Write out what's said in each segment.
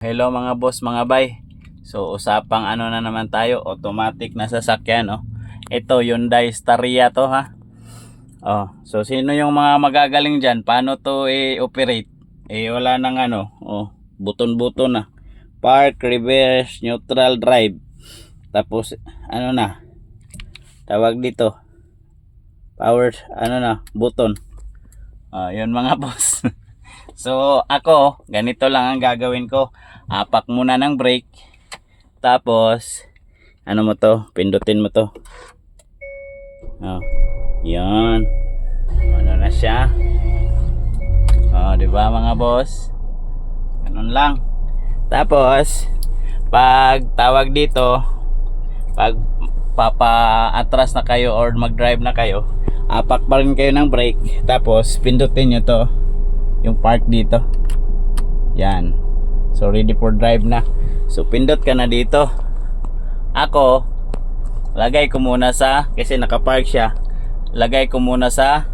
Hello mga boss, mga bay. So usapang ano na naman tayo, automatic na sasakyan, oh. Ito Hyundai Staria to, ha. Oh, so sino yung mga magagaling diyan? Paano to i-operate? Wala nang ano, oh, buton-buton na. Park, reverse, neutral, drive. Tapos ano na? Tawag dito. Power, ano na, button. Yun mga boss. So ako, ganito lang ang gagawin ko. Apak muna ng brake. Tapos ano mo to, pindutin mo to. Yan. Ano na siya? Di ba mga boss? Ganun lang. Tapos pag tawag dito, pag papa-atras na kayo or mag-drive na kayo, apak pa rin kayo ng brake. Tapos pindutin nyo to, yung park dito. Yan. So ready for drive na. So pindot ka na dito. Ako, lagay ko muna sa, kasi nakapark siya, lagay ko muna sa,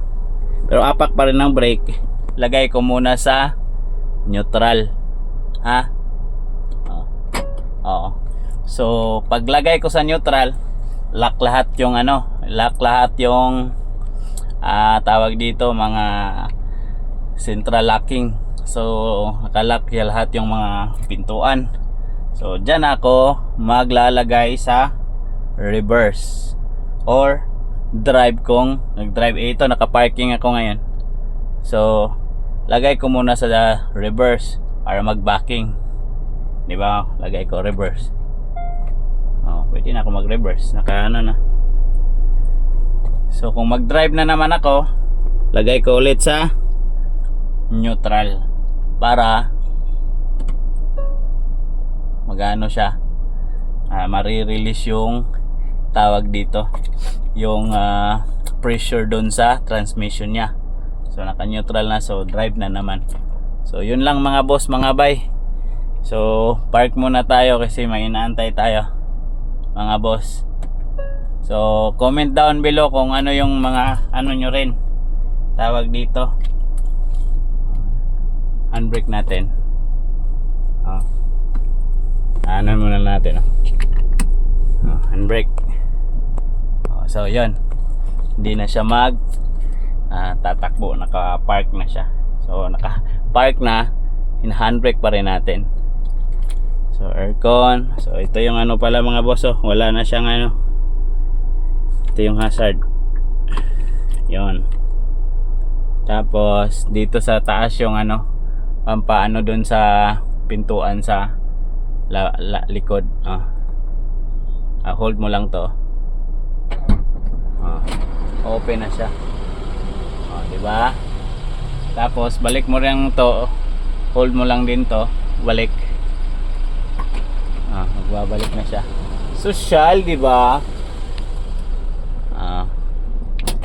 pero apak pa rin ng brake, lagay ko muna sa neutral, ha. Oo. So paglagay ko sa neutral, lock lahat yung ano, lock lahat yung tawag dito, mga central locking. So nakalock ya lahat yung mga pintuan. So dyan ako maglalagay sa reverse or drive kung nag-drive. Ito naka-parking ako ngayon. So lagay ko muna sa reverse para mag-backing. Di ba? Lagay ko reverse. Pwede na ako mag-reverse. Naka ano na. So kung mag-drive na naman ako, lagay ko ulit sa neutral para magano siya, marirelease yung tawag dito, yung pressure dun sa transmission niya. So naka neutral na, so drive na naman. So yun lang mga boss, mga bay. So park muna tayo kasi may inaantay tayo mga boss. So comment down below kung ano yung mga ano nyo rin, tawag dito, handbrake natin. Ano muna natin, handbrake. So yun, hindi na siya mag tatakbo, naka-park na siya. So naka-park na, handbrake pa rin natin. So aircon. So ito yung ano pala mga boss, wala na siyang ano, ito yung hazard. Yun. Tapos dito sa taas yung ano, pampaano dun sa pintuan sa likod. Hold mo lang to. Open na siya. Di ba? Tapos balik mo rin to. Hold mo lang din to. Balik. Magbabalik na siya. Social, di ba?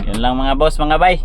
Yun lang mga boss, mga bay.